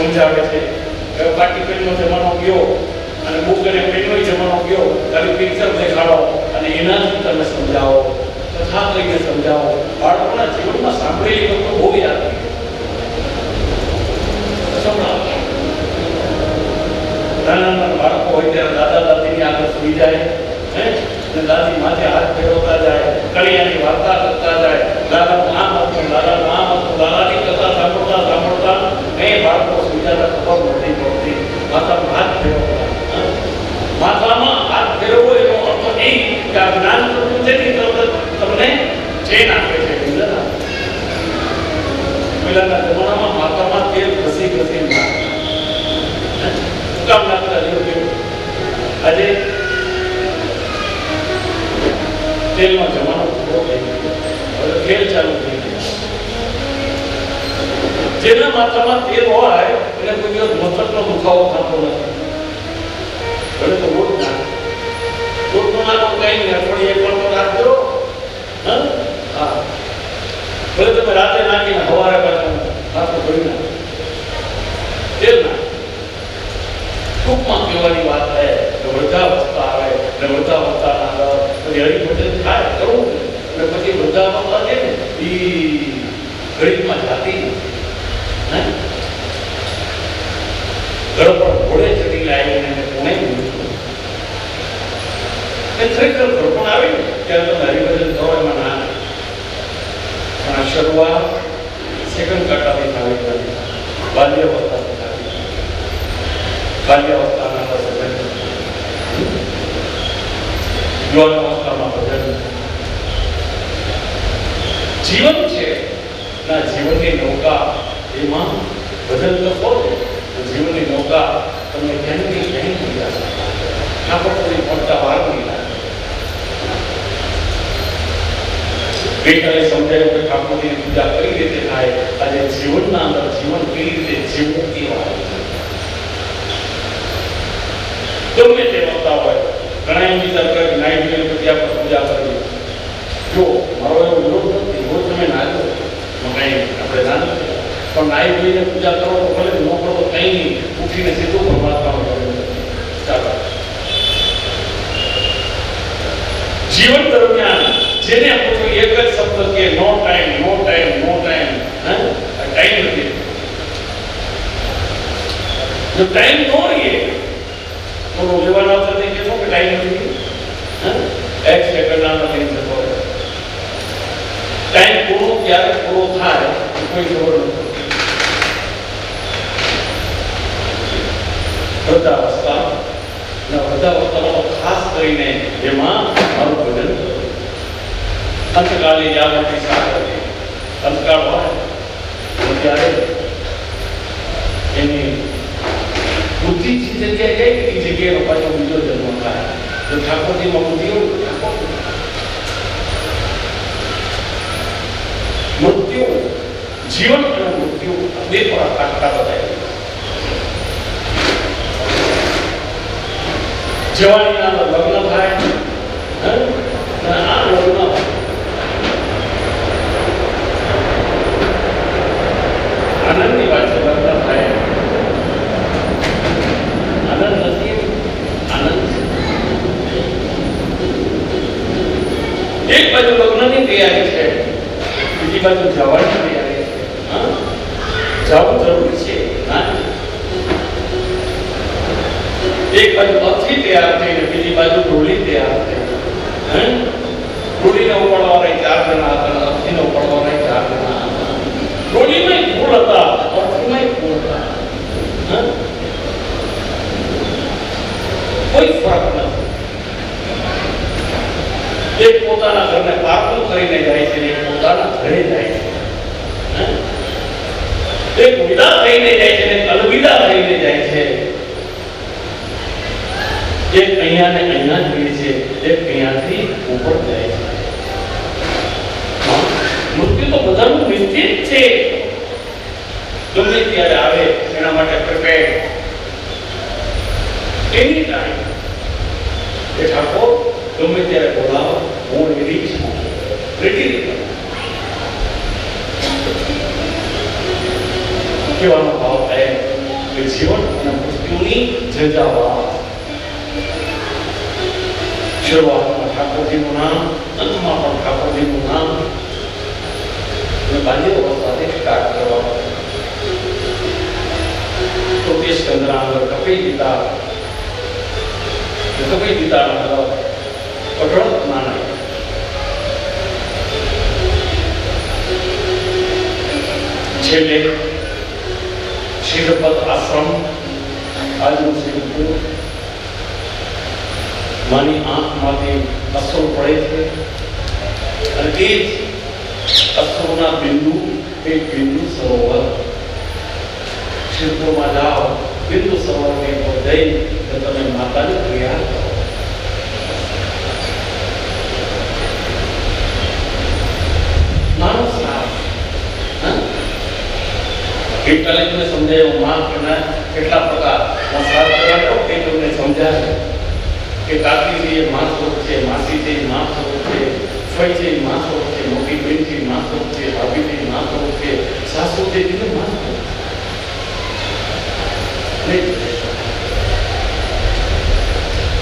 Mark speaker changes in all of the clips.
Speaker 1: સમજાવે છે. પાટી પેનનો જમાનો ગયો અને બુક અને પેનનો જમાનો ગયો, ખાલી પિક્ચર દેખાડો અને એનાથી તમે સમજાવો, કથા કહીને સમજાવો. બાળકોના જીવનમાં સાંભળેલી વસ્તુ બહુ યાદ રહે. નાના બાળકો હોય ત્યારે દાદા દાદીની આગળ સુઈ જાય, અને દાદી માથે હાથ ફેરવતા જાય, કળિયાની વાર્તા કરતા જાય, દાદાનું આમ હતું, દાદાનું આમ હતું, દાદાની કથા સાંભળતા સાંભળતા બાળકો સુઈ જતા ખબર નથી પડતી. માથામાં હાથ ફેરવતા, માથામાં હાથ ફેરવવો એનો અર્થ નહીં કે આ જ્ઞાન પ્રભુ છે ને તમને ચેન આપે છે. પહેલાના જમાનામાં માથામાં તેલ ઘસી ઘસી કામ લાગતા જેવું. આજે તેલનો જમાનો પૂરો થઈ ગયો, હવે તેલ ચાલુ થઈ ગયો. જેના માથામાં તેલ હોય એને કોઈ દિવસ મસ્તકનો દુખાવો થતો નથી. ભલે તો રોજ નાખો, રોજનો નાખો કઈ નહીં, અઠવાડિયે એક વાર તો નાખજો. હા, ભલે તમે રાતે નાખીને સવારે પાછું નાખો ધોઈ નાખો, તેલ નાખો. ટૂંકમાં કહેવાની વાત છે કે વૃદ્ધાવસ્થા આવે અને વૃદ્ધાવસ્થાના અંદર પછી હરિભજન થાય કરવું, અને પછી વૃદ્ધાવસ્થા છે ને એ ગણિતમાં જાતી નથી. ઘર પર ઘોડે ચડીને આવીને કોણે મૂક્યું? ખરેખર ઘર પણ આવે ને ત્યારે તમે હરિભજન કરો એમાં ના, પણ આ શરૂઆત સેકન્ડ કાંટાથી થવી નથી, બાલ્યાવસ્થાથી થવી. બાલ્યાવસ્થાના ભજન, યુવાનાવસ્થામાં ભજન. જીવન છે ના, જીવનની નૌકા એમાં ભજન લખો તો જીવનની નૌકા તમને ક્યાંય ક્યાંય નહીં જાય. ઠાકોરજી પડતા વાર નહીં લાગે. ગઈકાલે સમજાયું કે ઠાકોરજીની પૂજા કઈ રીતે થાય, આજે જીવનના અંદર જીવન કઈ રીતે જીવવું કેવા ગમે તે વખતા હોય. ઘણા એમ વિચાર કરે કે નાઈ ધોઈને પછી આપણે પૂજા કરવી. જો મારો એવો વિરોધ નથી, રોજ તમે નાજો કઈ આપણે ના નથી, પણ નાઈ ધોઈને પૂજા કરો તો ભલે ન કરો તો કઈ નહીં, ઉઠીને સીધું પરમાત્માનું કરવું. ચાલો, જીવન દરમિયાન જેને પૂછો એક જ શબ્દ કે નો ટાઈમ, નો ટાઈમ, નો ટાઈમ. ટાઈમ નથી. જો ટાઈમ ન રહીએ તો લેવાના આવતા નહીં કે ટાઈમ નથી. એક સેકન્ડના નથી થતો. ટાઈમ પૂરો ક્યારે પૂરો થાય કોઈ ખબર નથી. વૃદ્ધાવસ્થામાં ખાસ કરીને એમાં મારું ભજન અંતકાળની યાદોથી સાથે અંતકાળ હોય ત્યારે એની બુદ્ધિ જે જગ્યાએ જાય એ જગ્યાએનો પાછો બીજો જન્મ થાય. તો ઠાકોરજીમાં બુદ્ધિ મૃત્યુ, જીવન અને મૃત્યુ બે થોડા કાંટા બતાવી. જવાનીના લગ્ન થાય અને આ લગ્ન આનંદની વાત છે. લગ્ન થાય આનંદ નથી, આનંદ છે. એક બાજુ લગ્નની તૈયારી છે, બીજી બાજુ જવાની તૈયારી છે. જવું જરૂરી છે. એક બાજુ અર્થી તૈયાર થઈને બીજી બાજુ ડોલી તૈયાર થઈ. ડોલીને ઉપાડવાના 4 જણા હતા, અર્થીને ઉપાડવાના 4 જણા હતા. ડોલીમાં ફૂલ હતા, અર્થીમાં ફૂલ હતા. કોઈ ફરક નથી. એક પોતાના ઘરને પાર્કિંગ કરીને જાય છે, એક પોતાના ઘરે જાય છે. એક વિદા થઈને જાય છે, એક અલવિદા થઈને જાય છે. એક અહીંયા ને અહીંયા જોઈએ છે, એક અહીંયાથી ઉપર જાય છે. મૃત્યુ તો બધાનું નિશ્ચિત છે. ગમે ત્યારે આવે એના માટે પ્રિપેર એની ટાઈમ. એ ઠાકોર ગમે ત્યારે બોલાવો, હું રેડી છું, રેડી. કહેવાનો ભાવ થાય કે જીવન અને મૃત્યુની ઝંઝાવાત. શરૂઆતમાં ઠાકોરજીનું નામ, અંતમાં પણ ઠાકોરજીનું નામ, અને બાલ્ય અવસ્થાથી સ્ટાર્ટ કરવામાં. તો તે સ્કંદના અંદર કપિલ પિતા અઢળક જ્ઞાન આવ્યું. છેલ્લે શિરપદ આશ્રમ, આજનું શિરપુર, માની આંખમાંથી અશ્રુ પડે છે અને એ જ અશ્રુના બિંદુ, એક બિંદુ સરોવર. શિરપુરમાં જાઓ, બિંદુ સરોવરની ઉપર જઈ તમે માતાની ક્રિયા કરો. માણસ ગઈકાલે તમને સમજાયો માં કેટલા પ્રકાર કરવાનો એ તમને સમજાય કે કાકી છે માં સ્વરૂપ છે, માસી છે માં સ્વરૂપ છે, ફઈ છે માં સ્વરૂપ છે, મોટી બેન છે માં સ્વરૂપ છે, ભાભી છે માં સ્વરૂપ છે, સાસુ છે એટલે માં સ્વરૂપ છે.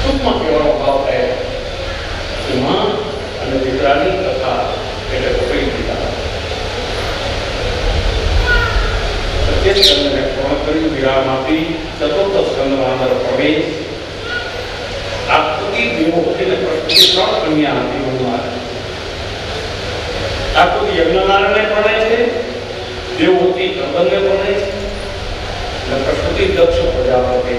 Speaker 1: ટૂંકમાં કહેવાનો ભાવ થાય કે માં અને દીકરાની કથા એટલે કપિલ પિતા. સ્કંદને પૂર્ણ કર્યું, વિરામ આપી ચતુર્થ સ્કંદમાં અંદર પ્રવેશ. આકૃતિ દેવહૂતિ અને પ્રકૃતિ ત્રણ કન્યા હતી ભગવાન. આકૃતિ યજ્ઞનારાયણને પરણે છે, દેવહૂતિ કંદનને પરણે છે અને પ્રકૃતિ દક્ષ પ્રજાપતિ.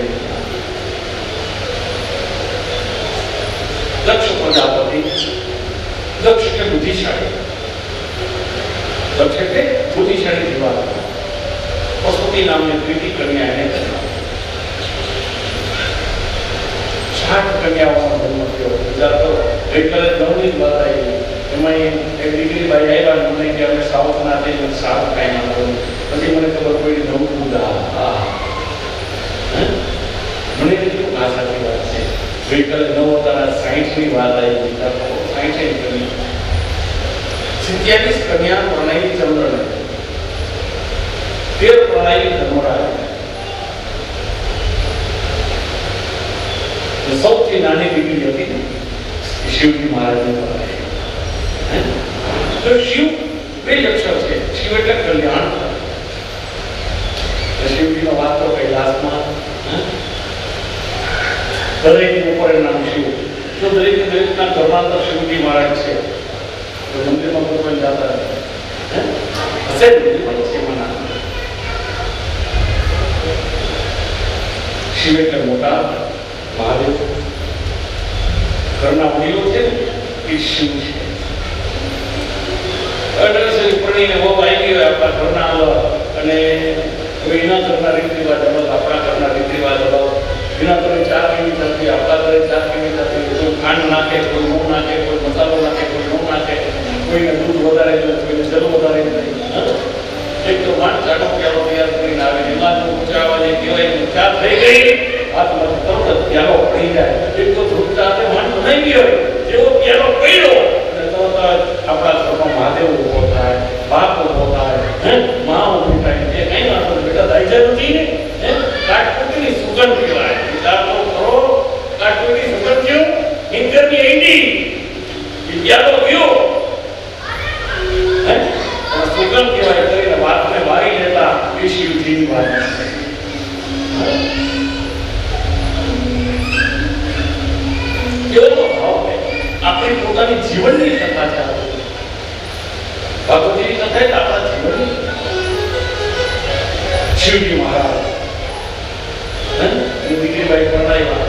Speaker 1: દક્ષ પ્રજાપતિ, દક્ષ એટલે બુદ્ધિશાળી, દક્ષ એટલે બુદ્ધિશાળી જીવાત. પ્રસૂતિ નામની ત્રીજી કન્યા એને 60 કન્યાઓનો જન્મ થયો. વિચાર કરો, ગઈકાલે 9ની વાત આવી, એમાં એક દીકરી ભાઈ આવ્યા મને કે અમે સાઉથના છે, સાઉથ કાંઈ ના કરું. પછી મને ખબર પડી 9 મુદ્દા. મને કેટલું આ સાચી વાત છે. ગઈકાલે 9 હતા, 60ની વાત આવી. વિચાર કરો, 60 કન્યા, 27 કન્યા પ્રણયી ચંદ્રને, 13 પ્રણયી ધર્મરાજ. સૌથી નાની દીકરી હતી ને શિવજી મહારાજની પ્રણય. તો શિવ બે અક્ષર છે, શિવ એટલે કલ્યાણ. શિવજીનો વાત તો કૈલાસમાં દરેકની ઉપર નામ શિવ. તો દરેકના ઘરમાં તો શિવજી મહારાજ છે. તો મંદિરમાં ભગવાન જતા હશે શિવના. શિવ એટલે મોટા મહાદેવ. ઘરના વડીલો છે ને એ શિવ છે. પરણીને બહુ આવી ગયો આપણા ઘરના અને એના ઘરના રીત રિવાજ અલગ, આપણા ઘરના રીત રિવાજ અલગ. એના ઘરે 4 કેવી થતી, આપણા ઘરે 4 કેવી થતી. કોઈ ખાંડ નાખે, કોઈ મૂળ નાખે, કોઈ મસાલો નાખે, કોઈ ન નાખે, કોઈને દૂધ વધારે જોઈએ, કોઈને જલ વધારે જોઈએ. એક તો માંડ ચાટો પ્યાલો તૈયાર કરીને આવે, એમાં ઊંચાવા જે કહેવાય ચા થઈ ગઈ, હાથમાં તરત જ પ્યાલો પડી જાય. એક તો ધૂપ સાથે માંડ નહીં ગયો હોય, જેવો પ્યાલો પડ્યો અને તરત જ આપણા ઘરમાં મહાદેવ ઉભો થાય, બાપ ઉભો થાય, મા ઉભી થાય. એ કઈ વાંધો બેટા દાઈજા નથી ને, કાઠપુટીની સુગંધ કહેવાય. વિચાર તો કરો, કાઠપુટીની સુગંધ થયું, ઇન્દ્રની ઈંડી પ્યાલો ગયો, સુગંધ કહેવાય. કરીને વાતને વારી લેતા એ શિવજીની વાત છે. એવો ભાવ આપણી પોતાની જીવનની કથા છે. ભગવતીની કથા એટલે આપણા જીવનની. શિવજી મહારાજ દીકરીભાઈ પરણાવ્યા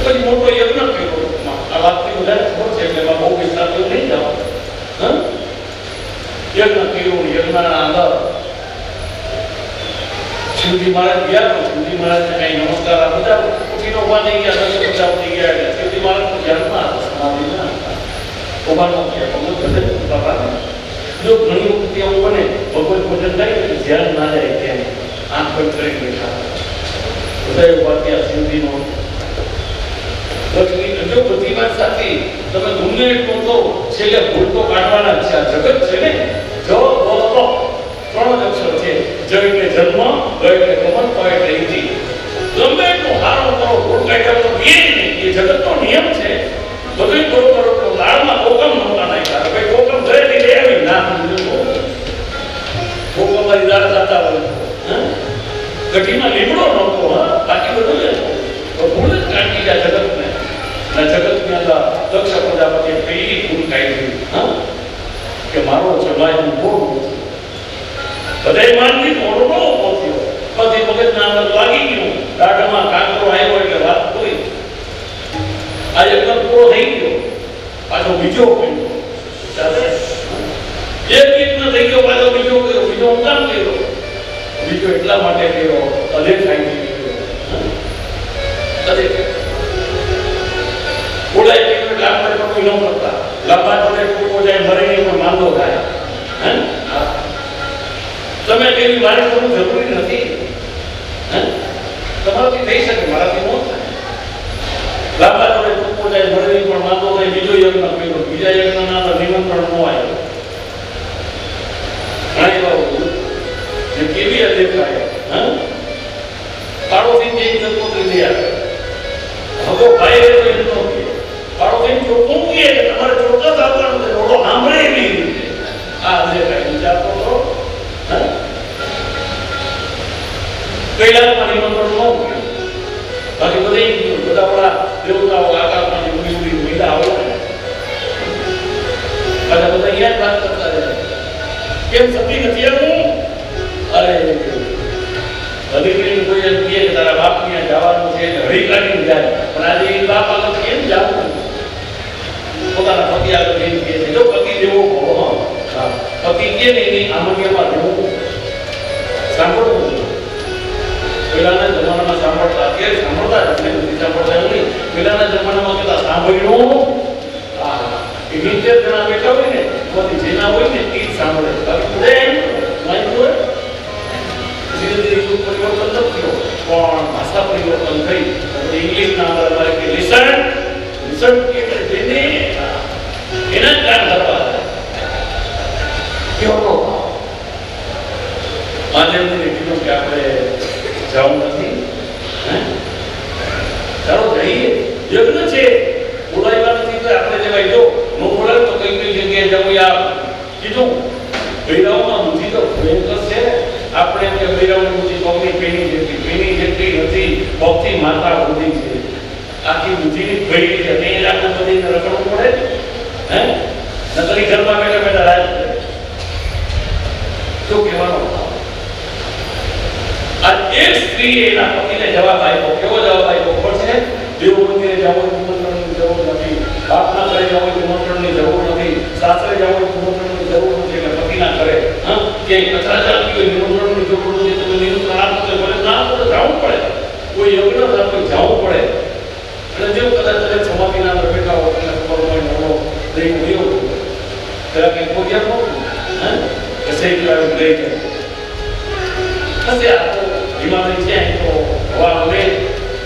Speaker 1: પછી મોટો યજ્ઞ કર્યો. આ વાતની બધાને ખબર છે એટલે એમાં બહુ વિસ્તાર તો નહીં જાવ. યજ્ઞ કર્યું, યજ્ઞના અંદર શિવજી મહારાજ ગયા. તો શિવજી મહારાજને કઈ નમસ્કાર આ બધા ઉઠીને ઉભા થઈ ગયા, દર્શન બધા થઈ ગયા. એટલે શિવજી મહારાજ ધ્યાનમાં સમાધિમાં ઉભા ન થયા. જો ઘણી વખત એવું બને ભગવત ભોજન થાય એટલે ધ્યાન ના જાય, ત્યાં આંખ બંધ કરી બેઠા બધા ઉભા થયા. શિવજીનો જો બધી વાત સાચી, તમે ગમે એટલું તો છેલ્લે ભૂલ તો કાઢવાના જ છે. આ જગત છે ને, જ વ પ 3 અક્ષર છે. જ એટલે જન્મ, પ એટલે કમન તો એટલે ઈજી ગમે એટલું હારો કરો ભૂલ કાઢ્યા તો એ નહીં એ જગતનો નિયમ છે બધું બરોબર તો લાળમાં કોકમ નહોતા નાખ્યા ભાઈ કોકમ ઘરેથી લઈ આવી ના કોકમ મારી દાળ ખાતા હોય કઢીમાં લીમડો નહોતો બાકી બધું લેતો તો ભૂલ જ કાઢી જાય જગતને અને જગતની અંદર દક્ષ પ્રજાપતિએ પહેલી ભૂલ કાઢી કે મારો જમાઈ હું ભોગ બધે માનવી મોડો ન પહોંચ્યો પછી મગજના અંદર લાગી ગયું દાઢમાં કાંકરો આવ્યો એટલે વાત પૂરી આ યજ્ઞ પૂરો થઈ ગયો પાછો બીજો કર્યો ચાલે એક યજ્ઞ થઈ ગયો પાછો બીજો કર્યો બીજો હું કામ કર્યો બીજો એટલા માટે કર્યો અધે ખાઈ ગયો અધે બોલાય કે લાંબા તો કોઈ ન કરતા લાંબા તો કોઈ જાય મરે નહીં પણ માંદો થાય હે તમે કેવી મારી કરવું જરૂરી નથી તમારાથી થઈ શકે મારાથી ન થાય લાંબા તો કોઈ જાય મરે નહીં પણ માંદો થાય બીજો યજ્ઞ કર્યો બીજા યજ્ઞના નિમંત્રણ ન આવ્યો ઘણી વાર જે કેવી અધિકાય પાડોશી જે જતો કરી દે હવે ભાઈ રે તો એનો પાડોશી ચોખ્ખું કહે કે તમારે ચોક્કસ આવવાનું છે થોડો સાંભળે એવી રીતે આ અધિકાય વિચારતો કરો કૈલાસમાં નિમંત્રણ ન કર્યું બાકી બધા આપણા દેવતાઓ આકાશમાં ઉડી ઉડી મહિલા આવે પાછા બધા અહીંયા જ વાત કરતા રહે કેમ સતી નથી આવું અરે અધિકારી કોઈ એમ કહે કે તારા બાપ ત્યાં જવાનું છે હળી કાઢીને જાય પણ આજે એ બાપ આગળ કેમ જવું પોતાના પતિ આગળ એમ કહે છે જો પતિ દેવો પતિ કે નહીં આમન્યમાં રહેવું સાંભળવું પહેલાના જમાનામાં સાંભળતા અત્યારે સાંભળતા જ નથી સાંભળતા એવું નહીં પહેલાના જમાનામાં કેટલા સાંભળ્યું એ 70 જણા બેઠા હોય ને બધી જેના હોય ને તે જ સાંભળે બાકી બધા માહિતી હોય ધીરે ધીરે યુગ પરિવર્તન ન થયો પણ ભાષા પરિવર્તન થઈ ઇંગ્લિશ ના અમારે કે લિસન એટલે જેને એના કાન ધરવા કેવો માધ્યમથી કીધું કે આપણે જવું નથી ચાલો જઈએ યજ્ઞ છે બોલાવ્યા નથી તો આપણે જવાય જો ન બોલાવે તો કઈ કઈ જગ્યાએ જવું યાર કીધું ભૈરવમાં બુદ્ધિ તો ભયંકર છે આપણે કે ભૈરવની બુદ્ધિ પગની પેની જેટલી નથી પગથી માથા બુદ્ધિ છે આખી બુદ્ધિની ભરી છે તે આપણે બધીને રખડવું પડે હે નકરી ઘરમાં બેઠા બેઠા રાજ શું કહેવાનું આ એક સ્ત્રી એના પતિને જવાબ આપ્યો કેવો જવાબ આપ્યો ખબર છે દેવ મંદિરે જવું નિમંત્રણની જરૂર નથી પ્રાર્થના કરે જવું નિમંત્રણની જરૂર નથી સાસરે જવું નિમંત્રણની જરૂર નથી એટલે પતિના કરે કે કથા ચાલતી હોય નિમંત્રણની જરૂર નથી તમે નિમંત્રણ આપો તો ભલે ના આપો તો જવું પડે કોઈ યજ્ઞ થાય તો જવું પડે અને જેવું કદાચ તમે સમાધિના અંદર બેઠા હો તમને ખબર હોય નવો દઈ ગયો ત્યારે કંઈ કોઈ નહોતું કે સહી કરાવી લઈ જાય હશે આ હિમાલય છે તો હવા હવે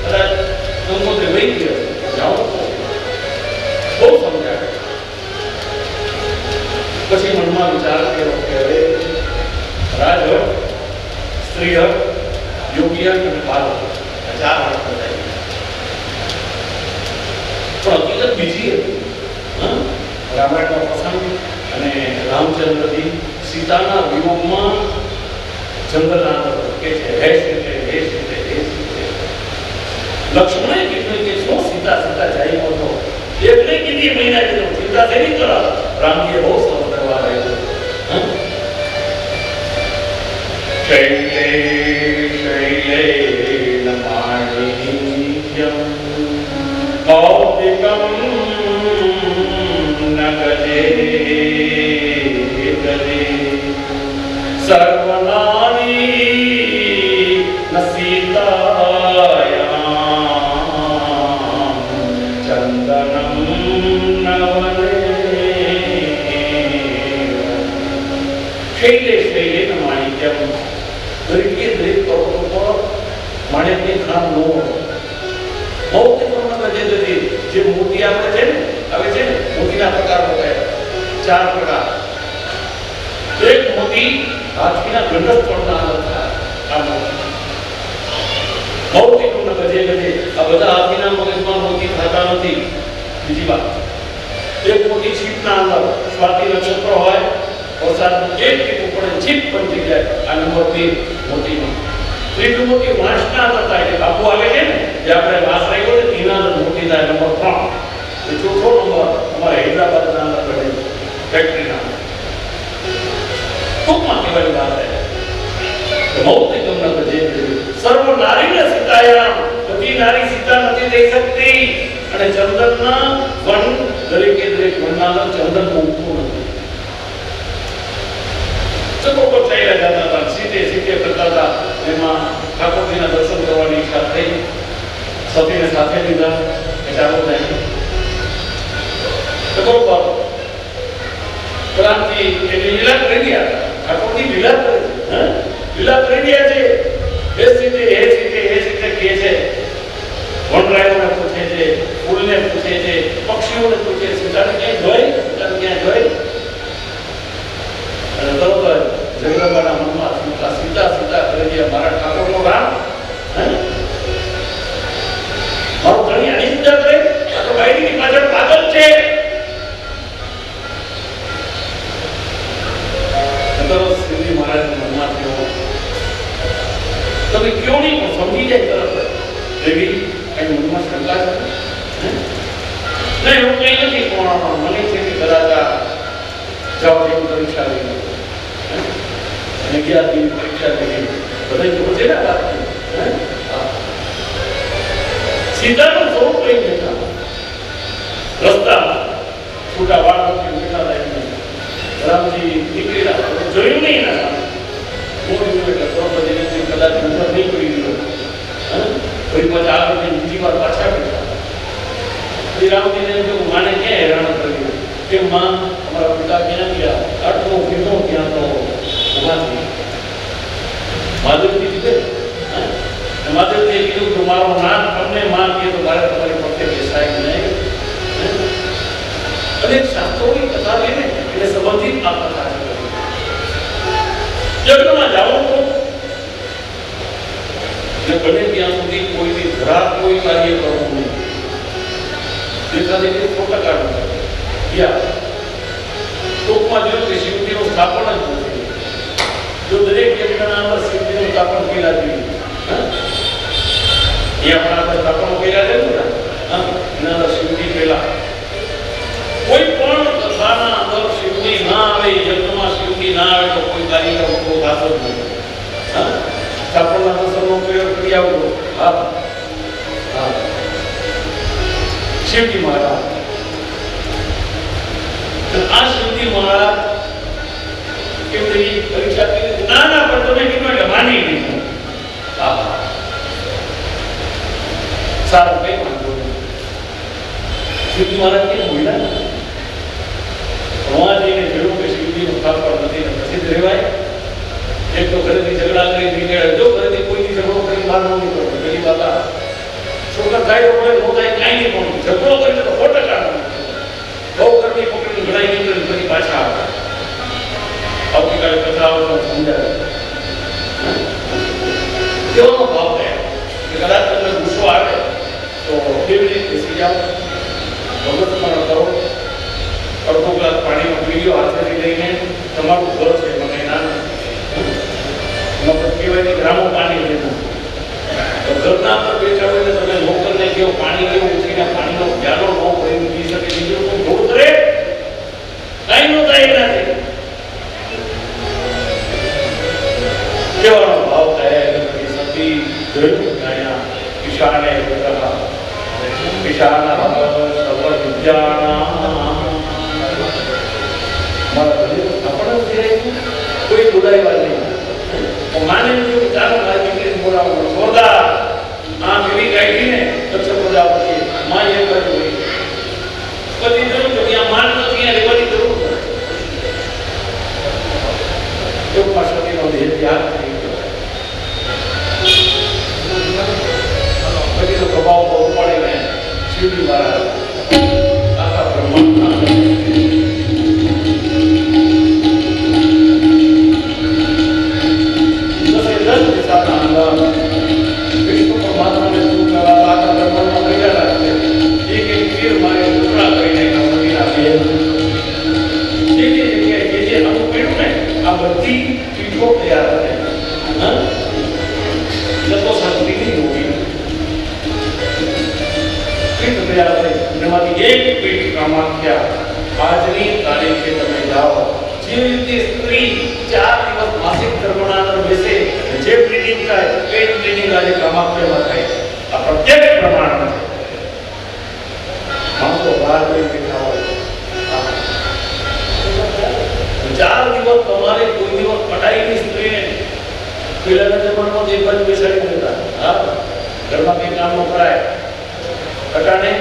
Speaker 1: કદાચ સંકોચે વહી ગયો જાઓ બહુ સમજાય પછી મનમાં વિચાર કર્યો કે હવે રાજહટ સ્ત્રીહટ યોગીહટ અને બાલહટ ચાર હટ બતાવી પણ હકીકત બીજી હતી રામાયણનો પ્રસંગ અને રામચંદ્રજી સીતાના વિયોગમાં જંગલના અંદર કે છે લક્ષ્મણે કીધું કે શું સીતા જાય હતો એટલે કીધી મહિના કીધું ચિંતા થઈ કરા રામજીએ બહુ સરસ કરવા રહ્યો શૈલે નમાણિયમ ભૌતિકમ નગજે ગજે સર્વનારી નસીતાયામ ચંદનમ નવને શૈલે નમાણિયમ દરેકે દરેક પર્વતો પર માણેકની ખાન ન હોય ભૌતિક જે મોતી આપણે છે ને હવે છે ને મોતીના પ્રકાર હોય 4 પ્રકાર એક મોતી હાથીના ગંડસ્થ પડના અંદર થાય આ મોતી ભૌતિક ગજે ગજે આ બધા હાથીના મગજમાં મોતી થતા નથી. બીજી વાત, એક મોટી છીપના અંદર સ્વાતિ નક્ષત્ર હોય, વરસાદનું એક ટીપું પડે, છીપ બની જાય. આ નંબર 2 મોતીમાં. ત્રીજું મોતી વાંસના અંદર થાય, એટલે બાપુ આવે છે ને જે આપણે વાંસ રાખ્યો ને એના અંદર મોતી થાય. નંબર 3. ચોથો નંબર અમારા હૈદરાબાદના અંદર બને ફેક્ટરીના. ટૂંકમાં કહેવાની વાત છે ભૌતિક ગમન જે સર્વ નારીને સીતાયામ, બધી નારી સીતા નથી થઈ શકતી. અને ચંદનના વન દરેકે દરેક વનના ચંદન ઉગતું નથી. ચકોકો ચાલ્યા જતા હતા, સીધે સીધે કરતા હતા. એમાં ઠાકોરજીના દર્શન કરવાની ઈચ્છા થઈ. સતીને સાથે લીધા કે ચાલો જાય. બરોબર ક્રાંતિ એની લીલા કરી ગયા. ઠાકોરજી લીલા કરે છે, લીલા કરી ગયા છે. એ સીધે કહે છે, વનરાયોને પૂછે છે, ફૂલને પૂછે છે, પક્ષીઓને પૂછે છે, સીતાને ક્યાં જોઈ, સીતાને ક્યાં જોઈ. અને તરત જગદંબાના મનમાં સીતા સીતા કરી ગયા. મારા ઠાકોરનો રામ, મારો ધણી આની પૂજા કરે, આ તો બાયડીની પાછળ પાગલ છે. શિવજી મહારાજના મનમાં થયો, તમે ક્यों નહીં પણ સમજી જાય તરત. દેવી કઈ મનમાં શંકા છે? નહીં, એવું કઈ નથી, પણ મને છે કે કદાચ જાઓ જેવું પરીક્ષા લઈને અને ગયા તેવી પરીક્ષા લઈને બધા જોડે છે ને વાત. સીતાનું સ્વરૂપ કઈ બેઠા રસ્તામાં છૂટા વાળ બેઠા હતા. રામજી નીકળેલા જોયું નહીં ના કદાચ નજર નહીં પડી ગયો. ફરી પાછા આગળ બીજી વાર પાછા બેઠા. રામજીને માને ક્યાં હેરાન કર્યું કે માં અમારા પિતા ક્યાં ગયા, આટલો કીધો ત્યાં તો ઉભા થઈ. માધવજી કીધે માધવજીએ કીધું કે મારો નામ તમને માં કહે તો મારે તમારી પક્ષે બેસાય નહીં. અને શાસ્ત્રોની કથા લઈને એને સંબંધિત આ કથા છે. યજ્ઞમાં જાઓ તો બને ત્યાં સુધી કોઈની ઘરા કોઈ કાર્ય કરવું નહીં. દેખાદેખી ફોટા કાઢવા ગયા. ટૂંકમાં જોયું કે શિવજીનું સ્થાપન જ નથી. જો દરેક યજ્ઞના અંદર શિવજીનું સ્થાપન કર્યા જોઈએ, એ આપણા અંદર સ્થાપનો કર્યા છે ને, એના અંદર શિવજી પહેલા કોઈ પણ કથાના અંદર શિવજી ના આવે, યજ્ઞમાં શિવજી ના આવે તો કોઈ કાર્યક્રમ ઉભો થતો જ નથી. સ્થાપનના દર્શનનો પ્રયોગ કરી આવજો. હા, શિવજી મહારાજ, આ શિવજી મહારાજ કેવી પરીક્ષા કરી? ના ના, પણ તમે કીધું એટલે માની લીધું. સારું, કઈ વાંધો નહીં. શિવજી મહારાજ કેમ બોલ્યા? ભગવાન જઈને જોયું કે શિવજીનું સ્થાપન નથી ને પછી જ રહેવાય. એક તો ઘરેથી ઝઘડા કરી નીકળે, જો ઘરેથી કોઈની ઝઘડો કરી બહાર ન નીકળો. પેલી વાત છોકરા થાય તો પડે, નો થાય કાંઈ નહીં, પણ ઝઘડો કરી તો 100% બહુ ઘરની પકડીને ઘડાઈ નીકળે પછી પાછા આવે. આવતીકાલે કથા આવે તો સમજાય કેવાનો ભાવ થાય કે કદાચ તમને ગુસ્સો આવે તો કેવી રીતે બેસી જાઓ, ભગવત સ્મરણ કરો, અડધો ગ્લાસ પાણીમાં પી લો હાથેથી લઈને. તમારું ઘર છે, મને ના કહેવાય ગ્રામો પાણી લેવું. તો ઘરના અંદર બેઠા હોય તમે નોકરને કહો પાણી લેવું, ઉઠીને પાણીનો પ્યાલો ન ભરીને પી શકે, બીજું કોઈ જોર કરે કઈ ન થાય એનાથી. કેવાનો ભાવ થાય સતી જોયું ગાયા ઈશાને ઈશાના સર્વ વિદ્યાના. કોઈ બોલાય વાત નહીં. માને ચાલો મારી બોલાવો જોરદાર આમ એવી કાઢી ને પછી પ્રજાપતિ માં એ કર્યું પછી જોયું કે ત્યાં માન નથી, ત્યાં રહેવાની જરૂર નથી. એવું પાછળનો દેહ ત્યાગ થઈ ગયો. પછી તો પ્રભાવ બહુ પડે ને શિવજી મહારાજ આખા બ્રહ્માંડના એમાંથી એક પીઠ કામાખ્યા આજની તારીખે તમે જાઓ, જે રીતે સ્ત્રી 4 દિવસ માસિક ધર્મના અંદર બેસે, જે બ્લીડિંગ થાય એ બ્લીડિંગ આજે કામાખ્યામાં થાય છે. આ પ્રત્યક્ષ પ્રમાણ છે. માણસો બહાર બેઠા હોય 4 દિવસ તમારે કોઈ દિવસ કટાઈની સ્ત્રીને પેલાના જમાનામાં એક બાજુ બેસાડી દેતા. હા, ઘરમાં કઈ કામ ન કરાય, કટાને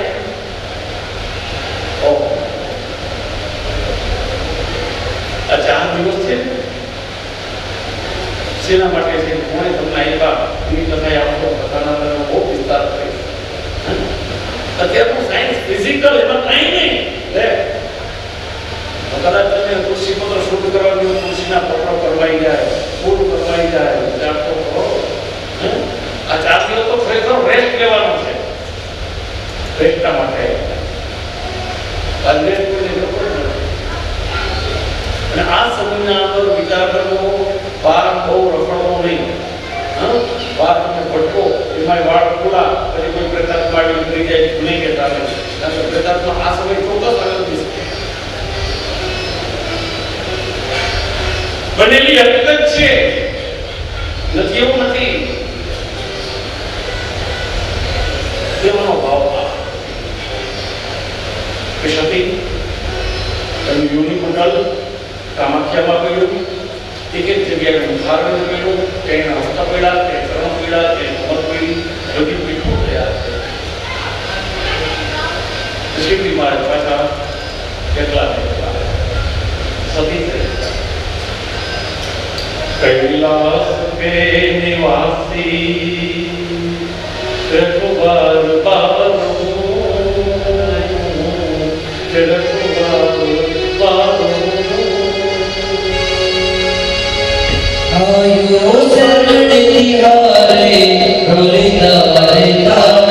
Speaker 1: આ 4 દિવસ છે શેના માટે છે? કોણે તમને આવ્યા એની કથા આવતો કથાના અંદર બહુ વિસ્તાર છે. અત્યારનું સાયન્સ ફિઝિકલ એમાં કાંઈ નહીં. કદાચ તમે તુલસી પત્ર શુદ્ધ કરવા દો, તુલસીના પત્રો કરવાઈ જાય, ફૂલ કરવાઈ જાય, વિચાર તો કરો. આ 4 દિવસ તો ખરેખર રેસ્ટ લેવાનો છે. રેસ્ટના માટે અને આ સમયના અંદર વિચાર કરવો, વાર બહુ રખડવો નહીં. વાર તમે ભટકો, એમાં વાળ ખોલા, પછી કોઈ પ્રેતાત્મા નીકળી જાય, નહીં કહેતા નથી. કારણ કે પ્રેતાત્મા આ સમય ચોક્કસ આગળ થઈ શકે. બનેલી હકીકત છે, નથી એવું નથી. દેવાનો ભાવ કે સતી એનું યોની મંડળ કામાખ્યામાં ગયું, એક એક જગ્યાએ મુખારને ગયું, તેના હસ્ત પીડા, તે ચરણ પીડા, તે કમર પીડી, બધી પીઠો થયા છે. શ્રીજી મહારાજ પાછા કેટલા સતી कैलास के निवासी रघुवर बाबू, रघुवर बाबू
Speaker 2: आयो शरण तिहारे भोलेनाथ तारे कैलास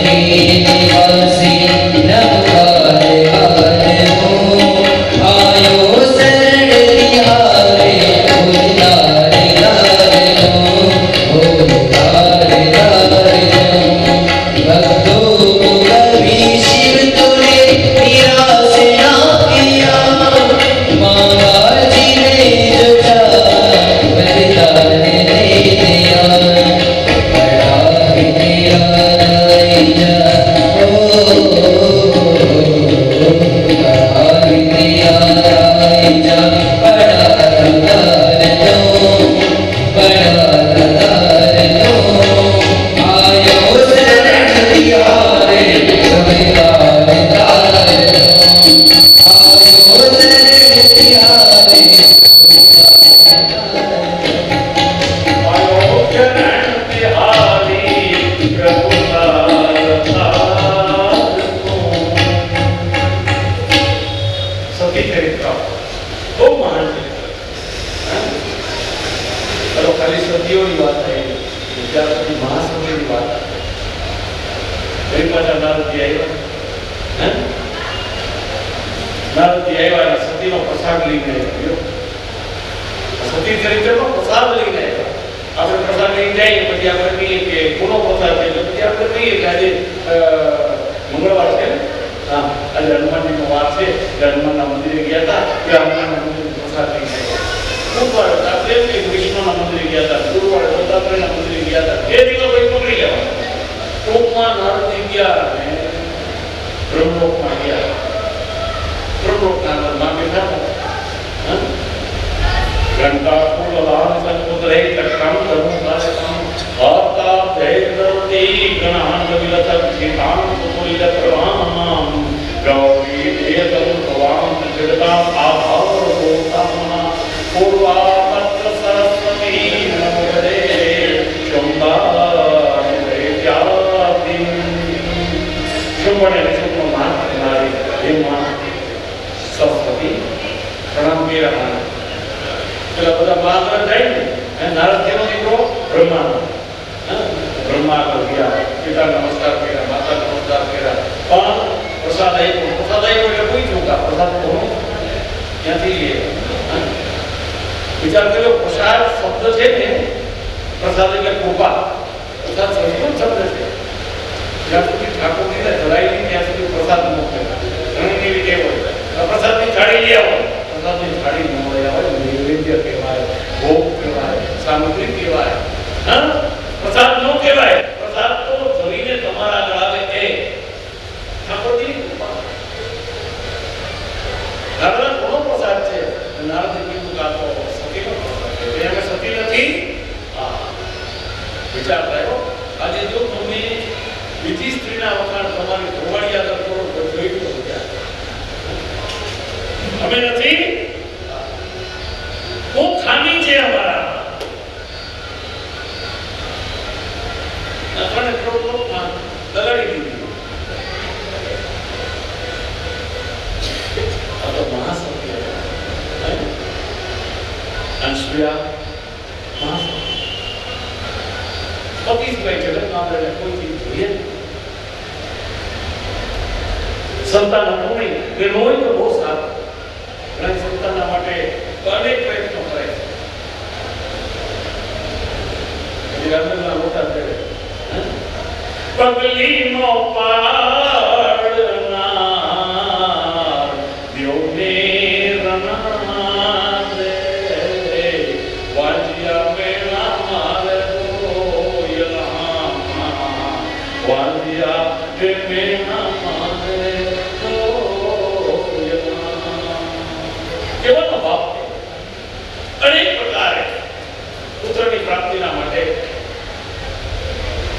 Speaker 2: के निवासी रघुवर बाबू आयो
Speaker 1: વિચાર કર્યો પ્રસાદ શબ્દ છે ને, પ્રસાદ એટલે કૃપા. પ્રસાદ સંસ્કૃત શબ્દ છે, જ્યાં સુધી ઠાકોરજીને ધરાય નહીં ત્યાં સુધી પ્રસાદ ન કહેવાય. ઘણી એવી ટેવ હોય પ્રસાદની થાળી લઈ આવો, પ્રસાદની થાળી ન લઈ આવે, નૈવેદ્ય કહેવાય, ભોગ કહેવાય, સામગ્રી કહેવાય. હા, પ્રસાદ ન કહેવાય. પ્રસાદ તો ધરીને તમારા આગળ આવે એ ઠાકોરજીની કૃપા. નારદ કોનો પ્રસાદ છે? નારદ કીધું કે આ તો સતીનો પ્રસાદ છે. એને સતી નથી. વિચાર થયો. આજે જો તમે બીજી સ્ત્રીના વખાણ તમારી ધોવાડી આગળ કરો તો જોઈ તો વિચાર અમે નથી. હું ખામી છે અમારા આપણને થોડું દગાડી દીધી. આ તો મહાસત્ય અંશવ્યા મહાસત્ય પતિ સિવાય જગતમાં આપણે કોઈ ચીજ જોઈએ સંતાન હતું નહીં. એ હોય તો બહુ સારું. ઘણા સંતાનના માટે અનેક પ્રયત્નો કરે છે. રામના મોટા કરે પગલીનો પાડનાર દેવને રના દે વાજિયા મેળા મારે વાંધિયા કે મેના મારે તો કેવાનો ભાવ અનેક પ્રકારે પુત્રની પ્રાપ્તિના માટે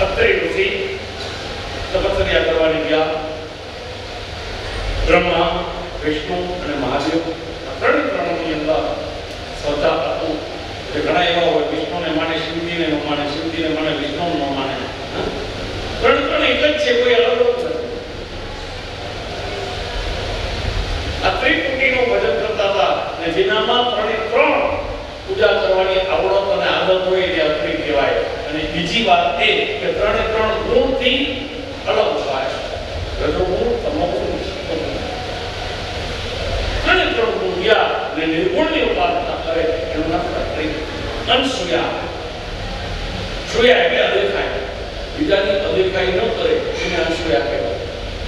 Speaker 1: અત્રે ઋષિ તપસ્યા કરવાની ગયા. બ્રહ્મા, વિષ્ણુ અને મહાદેવ ત્રણની અંદર શ્રદ્ધા હતું. ઘણા એવા હોય વિષ્ણુને માને શિવજીને ન માને, શિવજીને માને વિષ્ણુ ન માને. ત્રણ એક જ છે, કોઈ અલગ નથી. આ ત્રિપુટીનું ભજન કરતા હતા અને જેનામાં ત્રણે ત્રણ પૂજા કરવાની આવડત અને આદત હોય તે અત્રિ કહેવાય. અને બીજી વાત એ કે ત્રણે ત્રણ ગુણથી અલગ થાય. રજોગુણ, તમોગુણ, સત્વગુણ. ત્રણે ત્રણ ગુણ ગયા અને નિર્ગુણની ઉપાસના કરે એનું નામ અત્રિ. અનસૂયા, સૂયા એટલે અદેખાય. બીજાની અદેખાઈ ન કરે એને અનસૂયા કહેવાય.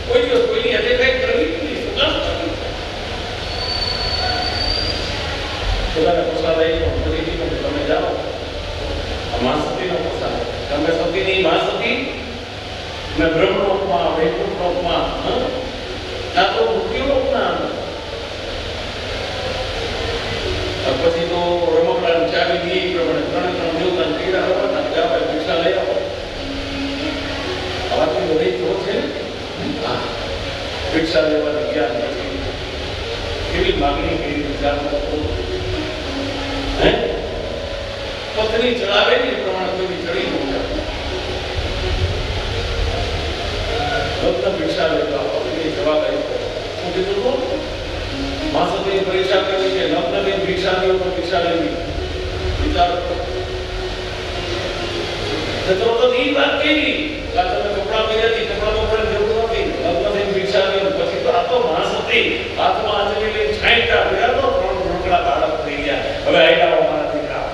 Speaker 1: કોઈ દિવસ કોઈની અદેખાઈ કરવી નહીં. શું કામ કરવી? પોતાને પ્રસાદ આવી પણ તમે જાઓ મહાસતીનો પ્રસાદ. તમે સતીની મહાસતી મેં બ્રહ્મલોકમાં, વૈકુંઠલોકમાં, ના તો મૃત્યુલોકના પછી તો રમકડાની ચાવી દી પ્રમાણે ત્રણે ત્રણ દેવતા પીડા રવાના જાવે ભિક્ષા લઈ આવો. આવાથી બધી તો છે ને ભિક્ષા લેવાની જ્ઞાન નથી. કેવી માગણી કરી વિચાર કરતો હે પત્ની ચડાવે ને એ પ્રમાણે કોઈ ચડી ન જાય. ભિક્ષા લેવા પત્ની જવાબ આપ્યો. શું કીધું તો માસની પરીક્ષા કરવી છે. નગ્નની ભિક્ષા લેવો તો ભિક્ષા લેવી. વિચાર કરો તો એ વાત કેવી તમે કપડા પહેર્યા કપડા વપરાની જરૂર નથી. નગ્નની ભિક્ષા લેવું પછી તો આ તો માસતી હાથમાં આંચલી લઈને છાંટા ગયા તો ત્રણ રોકડા બાળક થઈ ગયા. હવે આયલા મારા દીકરા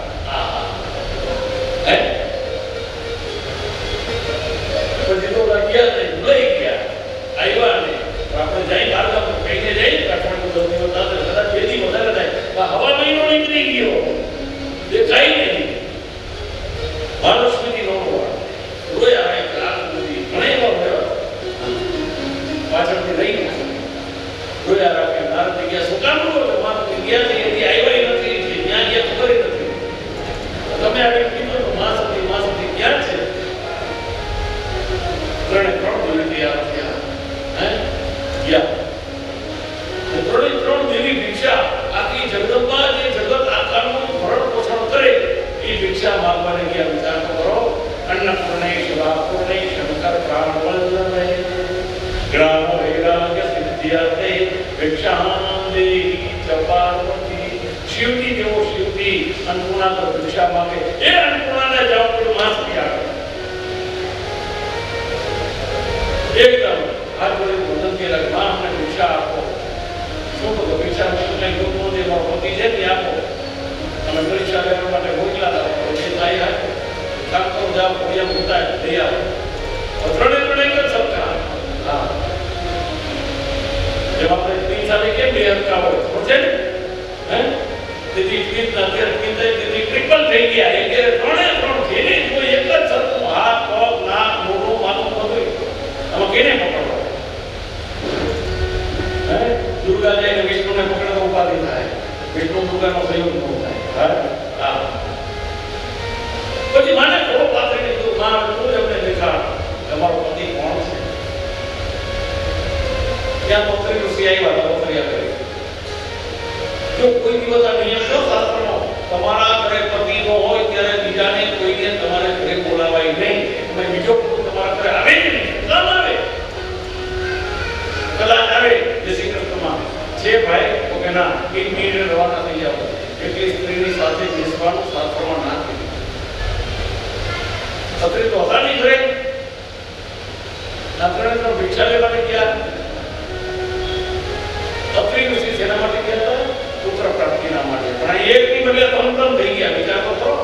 Speaker 1: પછી તો લાગ્યા લઈ ગયા આવ્યા ને આપણે જઈ બાર કહીને જઈ કાઠમાડું દર્દી હતા કદાચ બે દી વધારે થાય. હવા મહિનો નીકળી ગયો દેખાય નહીં. મહાલક્ષ્મીથી નો રોયા એક રાત સુધી ઘણા એવા ભર્યા પાછળથી લઈ રોયા રાખે. નારદ ગયા શું કામ રો મારા ગયા છે એથી આવ્યા નથી ત્યાં ગયા ખબર નથી. તમે આગળ કીધું તો માસતી ક્યાં છે? ત્રણે ત્રણ જોઈ ગયા હે ગયા ત્રણે ત્રણ દેવી ભિક્ષા આખી જગતમાં જે જગત આકારનું ભરણ પોષણ કરે એ ભિક્ષા માંગવાને ગયા. વિચાર કરો અન્નપૂર્ણેશ વાપૂર્ણેશ શંકર પ્રાણ વલ્લભે ગ્રામ વૈરાગ્ય સિદ્ધ્યતે ભિક્ષાં દેહી ચ પાર્વતી. શિવજી જેવો શિવજી અન્નપૂર્ણા તો ભિક્ષા માંગે. એ અન્નપૂર્ણાને જાવ તો માસ પી એકદમ હાથ જોડે ભોજન કર્યા. માં અમને ભિક્ષા આપો. શું કહો ભિક્ષા કઈ લોકો જે પતિ છે તે આપો. અમે પરીક્ષા લેવા માટે મોકલા જે થાય કામ કરો જાઓ પૂજા મૂકતા દઈ આપો. ત્રણે ત્રણ એક જ શબ્દ થઈ ગયા એ કે ત્રણે ત્રણ જેને કોઈ એક જ સરખું હાથ પગ નાક મોઢું માથું બધું આમાં કેને પકડવા હે દુર્ગા જઈને વિષ્ણુને પકડવા ઉપાધિ થાય વિષ્ણુ દુર્ગાનો સંયોગ ન થાય હા પછી માને થોડો પાત્રે કીધું માં તું એમને દેખાડ તમારો પતિ કોણ છે ત્યાં પત્રી ઋષિ આવ્યા પત્રિયા કરી જો કોઈ દિવસ આ નિયમ ન શાસ્ત્રનો તમારા ઘરે પતિ નો હોય ત્યારે બીજાને કોઈને તમારે ઘરે બોલાવાય નહીં તમે બીજો પુરુષ તમારા ઘરે આવે જ નહીં કામ આવે કલાક આવે જય શ્રી કૃષ્ણમાં છે ભાઈ તો કે ના એક મિનિટ રવાના થઈ જાવ એટલી સ્ત્રીની સાથે બેસવાનું શાસ્ત્રમાં ના કીધું પત્રી તો હતા નહીં ઘરે નાત્રણે તો ભિક્ષા લેવાને ગયા પત્રી ઋષિ સેના માટે ગયા હતા પુત્ર પ્રાપ્તિના માટે પણ એક ની બદલે ત્રણ થઈ ગયા વિચાર તો ખરો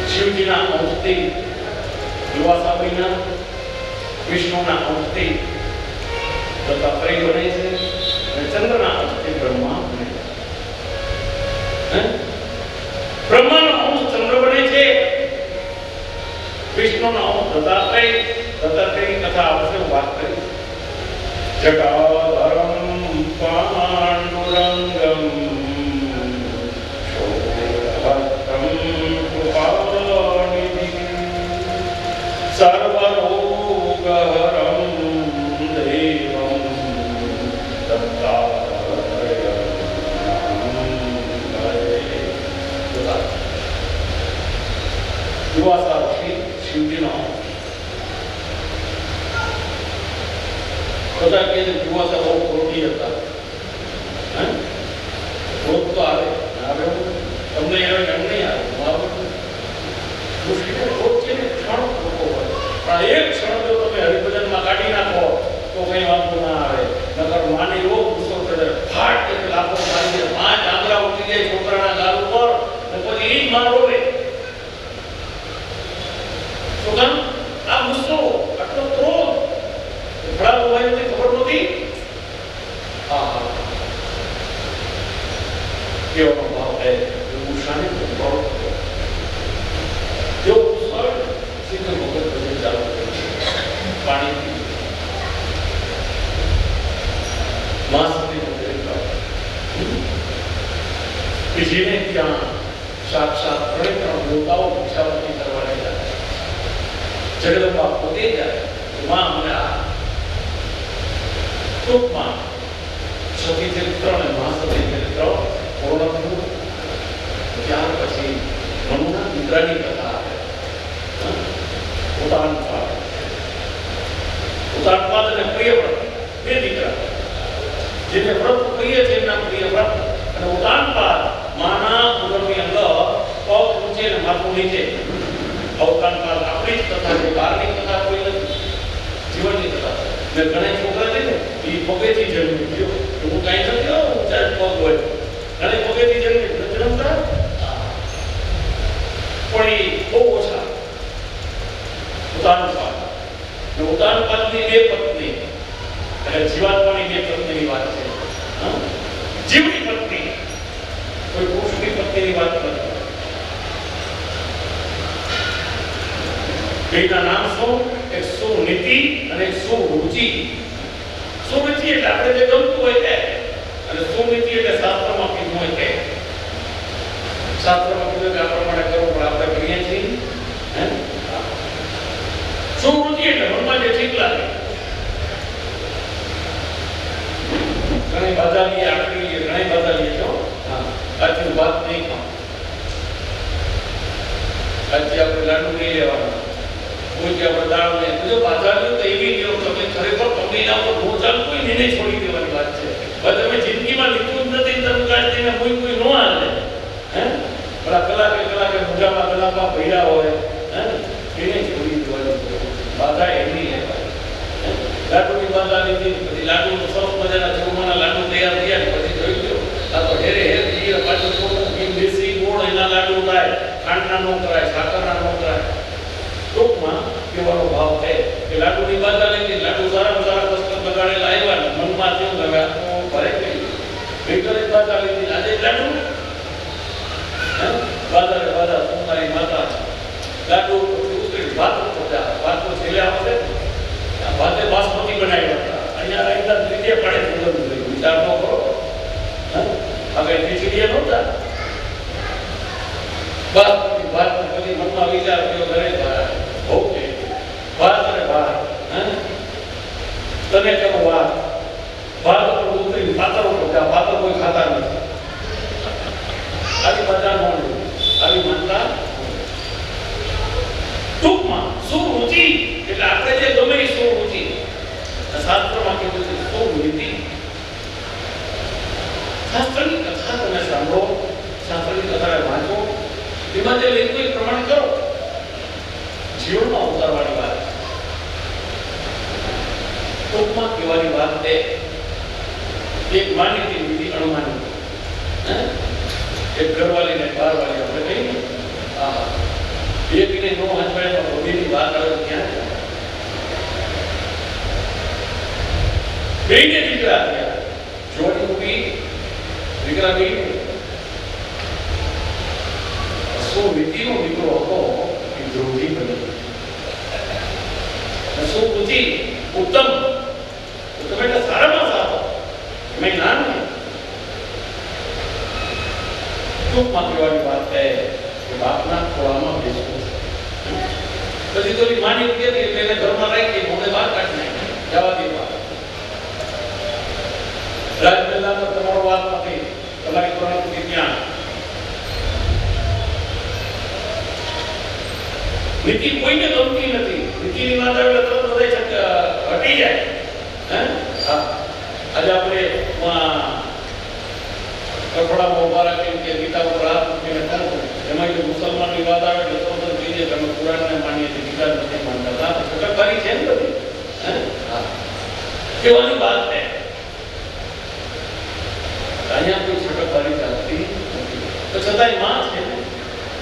Speaker 1: શિવજીના અંશથી દુર્વાસા બન્યા વિષ્ણુના અંશથી દત્તાત્રેય બને છે અને ચંદ્રના અંશથી બ્રહ્મા બને છે બ્રહ્માનો અંશ ચંદ્ર બને છે વિષ્ણુનો અંશ દત્તાત્રેયની કથા આપણે વાત કરી જટાધરમ પાંડુરંગમ શોભક્તમ કૃપાનિધિ સર્વરોગહરમ દેવમ દત્તાત્રેયમ દુર્વાસા ઋષિ શિવજીનો બધા કે દુર્વાસા બહુ ક્રોધી હતા ક્રોધ તો આવે તમને આવે એમ નહીં આવે મુશ્કેલ ક્રોધ છે ને ક્ષણ લોકો હોય પણ એક ક્ષણ જો તમે હરિભજનમાં કાઢી નાખો તો કઈ વાંધો ના આવે નકર માને એવો ગુસ્સો કરે ફાટ એક લાખો મારી દે માં આંગળા ઉઠી જાય છોકરાના ગાલ ઉપર અને પછી એ જ માં રોવે શું કામ આ ગુસ્સો આટલો ક્રોધ બડા મોબાઈલ ની ખબર નહોતી હા કેવો ભાવ હે ગુસ્સાને ભાવ જો ગુસ્સો સીધો મગજ બધે ચાલુ પાણી માસની બધે કે જેને ત્યાં સાક્ષાત ત્રણ દેવતાઓ ભિક્ષાવતી કરવા લાગ્યા જગદંબા પોતે જાય માં મને આ ટૂંકમાં સતી ચરિત્ર અને મહાસતી ચરિત્ર પૂર્ણ થયું ત્યાર પછી મનુના દીકરાની કથા આવે ઉતાનપાદ અને પ્રિયવ્રત બે દીકરા જેને વ્રત પ્રિય છે એમના પ્રિયવ્રત અને ઉતાનપાદ માના ઉદરની અંદર પગ ઊંચે અને માથું નીચે અવતાનપાદ આપણી જ કથા છે બહારની કથા કોઈ નથી જીવનની કથા મેં ઘણા છોકરા છે ને એ પગેથી જન્મી ગયો હું કાંઈ નથી ઊંચા પગ હોય ઘણા પગેથી જન્મતા પણ એ બહુ ઓછા ઉતાનપાદની બે પત્ની એટલે જીવાત્માની બે પત્નીની વાત છે જીવની પત્ની કોઈ પુરુષની પત્નીની વાત નથી બેના નામ શું એક સુનીતિ અને એક સુરુચિ સુરુચિ એટલે આપણે જે ગમતું હોય તે અને સુનીતિ એટલે શાસ્ત્રમાં કીધું હોય તે શાસ્ત્રમાં કીધું કે આ પ્રમાણે કરવું પણ આપણે કરીએ છીએ સુરુચિ એટલે મનમાં જે ઠીક લાગે ઘણી બાધા લઈએ આટલી લઈએ ઘણી બાધા લઈએ છો આજની વાત નહીં ખાઓ આજથી આપણે લાડુ નહીં લેવાના કોઈ કે આપણે દાળ નહીં જો બાધા લ્યો તો એવી લ્યો તમે ખરેખર તમે ના તો ભોજન કોઈ નિર્ણય છોડી દેવાની વાત છે હવે તમે જિંદગીમાં લીધું જ નથી તમે કાઢીને કોઈ ન હાલે હે પેલા કલાકે મોઢામાં ગલામાં ભર્યા હોય હે એને છોડી દેવાની બાધા એમની લેવાય લાડુની બાધા લીધી પછી લાડુ સરસ મજાના જમવાના લાડુ તૈયાર થયા પછી જોઈ લો આ તો હેરે હેર પાછું થોડું દેશી ગોળ એના લાડુ થાય ખાંડના નો કરાય સાકરના નો કરાય ટૂંકમાં કેવાનો ભાવ છે કે લાડુની બાધા લીધી લાડુ સારા કસ્તર લગાડેલા આવ્યા મનમાં થયું કે ભરે ગયું ગઈકાલે બાધા લીધી, આજે લાડુ બાધા તમારી માતા લાડુ ઉતરી ભાત પહોંચ્યા, ભાત તો છેલ્લે આવશે, આ ભાતે બાસમતી બનાવ્યા હતા, અહીંયા આવીને ત્રીજે પાડે સુગંધ થઈ, વિચાર ન કરો. આ કઈ ખીચડીએ નહોતા, બાસમતી ભાત પછી મનમાં વિચાર કર્યો, ઘરે ઓકે ભાત અને ભાત, તને કેવો વાત, ભાત પર ઉતરી પાતર પહોંચ્યા, પાતર કોઈ ખાતા નથી. આવી બધા નોંધ, આવી માનતા. ટૂંકમાં સુરુચિ એટલે આપણે જે ગમે એ સુરુચિ, શાસ્ત્રમાં કીધું છે સુરુચિ. શાસ્ત્રની કથા તમે સાંભળો, શાસ્ત્રની કથા વાંચો, એમાં જે લખ્યું એ પ્રમાણે કરો, જીવનમાં ઉતારવાની વાત. ટૂંકમાં કહેવાની વાત છે એક માનીતી બીજી અણમાની, એક ઘરવાળી ને બહારવાળી, આપણે કહીએ એકને નો હંચવાય બધી વાત આવે ક્યાં બેને દીકરા થયા, જોડી મૂકી દીકરા બે સુવીતિનો દીકરો હતો એ ધ્રુવી બન્યો. સુરુચિ ઉત્તમ ઉત્તમ એટલે સારામાં સારો, એમાં નામ નહીં. ટૂંકમાં કહેવાની વાત છે કે બાપના ખોળામાં બેસવું. પછી તો માની કે એને ઘરમાં રાખી મોઢે બહાર કાઢી નાખી, જવા દે વાત. રાજમહેલમાં તમારો વાત નથી, તમારી પ્રણતિ ત્યાં. નીતિ કોઈને ગમતી નથી, નીતિની વાત આવે તો બધા હટી જાય. હા, આજે આપણે કપડામાં ઉભા રાખીને કે ગીતા ઉપર હાથ મૂકીને કહું, એમાં જે મુસલમાનની વાત આવે એટલે તો કહીએ કે અમે કુરાનને માનીએ છીએ, ગીતા નથી માનતા. છટકબારી છે ને બધી, કહેવાની વાત છે. અહીંયા કોઈ છટકબારી ચાલતી નથી. તો છતાંય માં છે,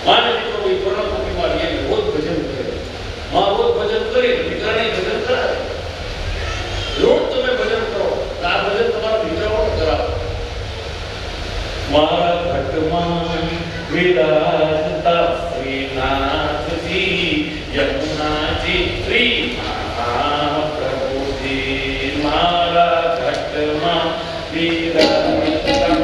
Speaker 1: માને દીકરો કોઈ પૂર્ણકુટીમાં રહીને રોજ ભજન કરે, માં રોજ ભજન કરી દીકરાને ભજન કરાવે. રોજ તમે ભજન કરો, આ ભજન તમારા દીકરાઓને કરાવો. મારા ઘટમાં વિરાજતા શ્રીનાથજી, યમુનાજી શ્રી મહાપ્રભુજી. મારા ઘટમાં વિરાજતા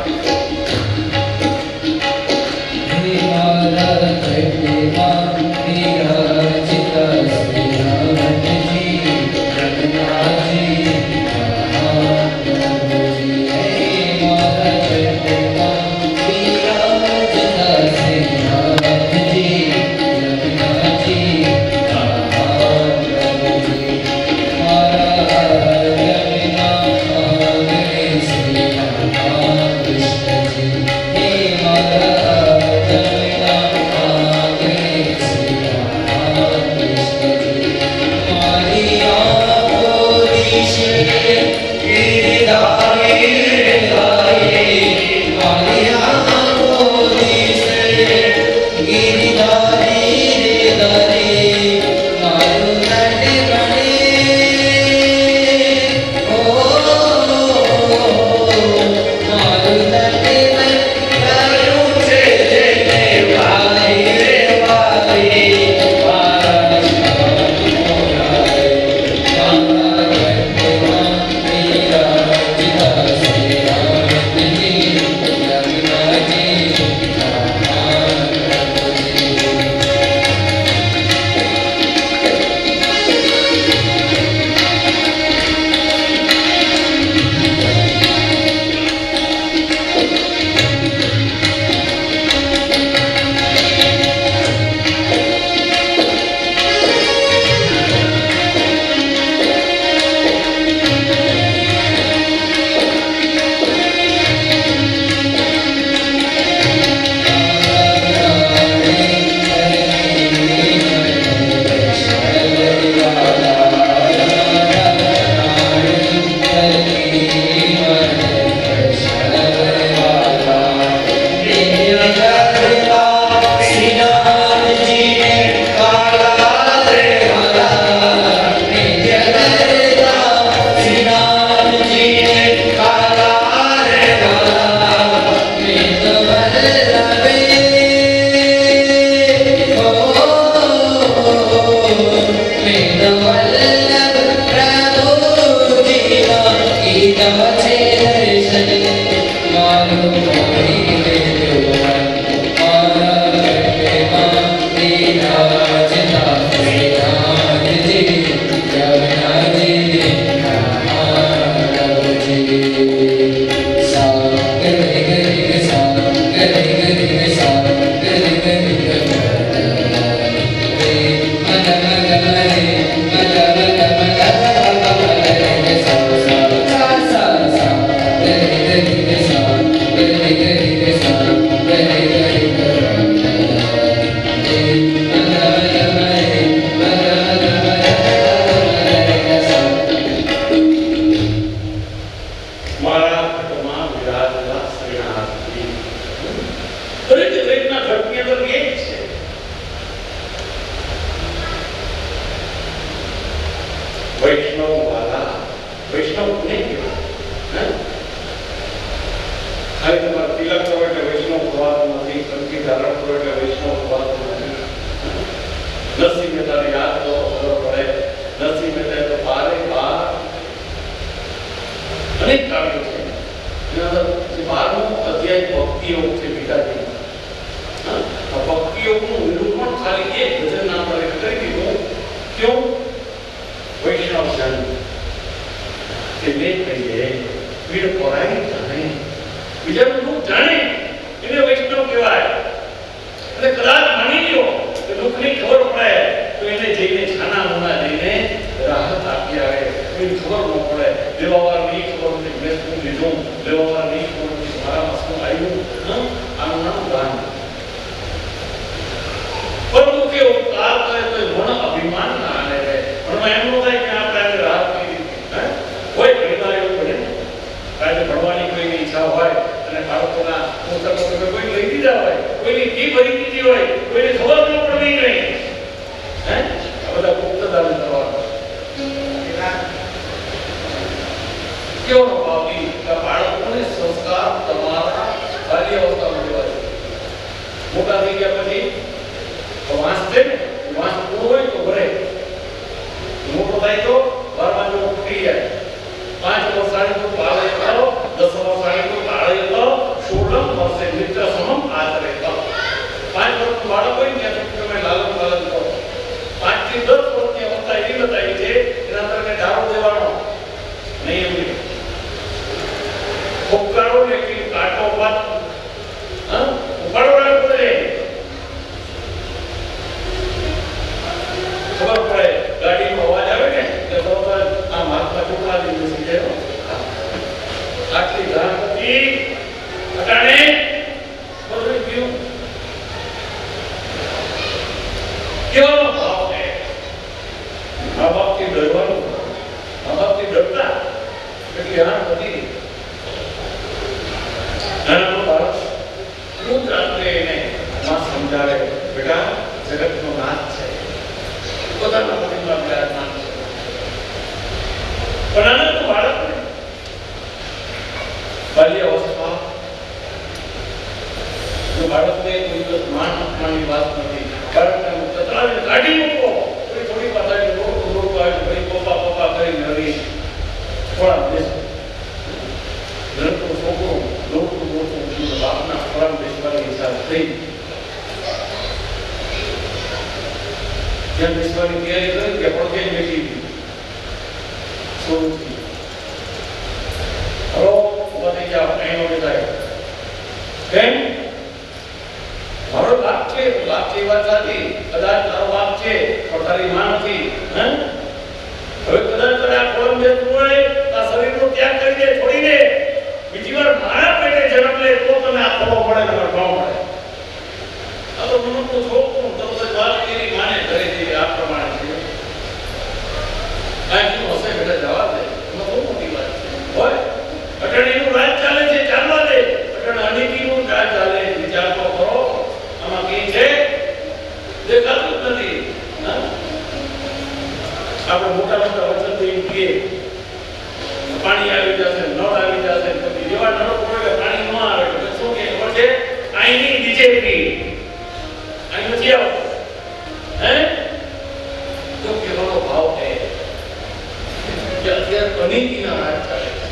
Speaker 1: અનિતિના રાજ ચાલે છે.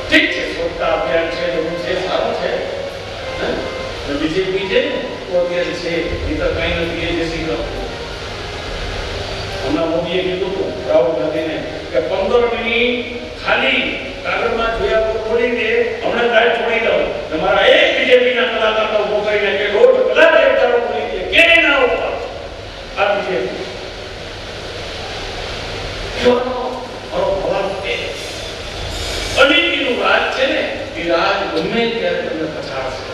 Speaker 1: ઠીક છે, સ્વચ્છતા અભિયાન છે, એવું છે, સારું બીજેપી છે ને તો અત્યારે છે એ તો કઈ નથી એ જેસી કરો હમણાં મોદીએ કીધું હતું રાહુલ ગાંધીને કે 15 મિનિટ ખાલી કાગળમાં જોયા તો છોડી દે હમણાં ગાય છોડી દઉં તમારા એક બીજેપીના કલાકારનો ઉભો કરીને કે 1.5 કલાક દેવતારો બોલી દે કે ના ઉપર આ બીજેપી અનિતિનું રાજ છે ને એ રાજ ગમે ત્યારે તમને પછાડશે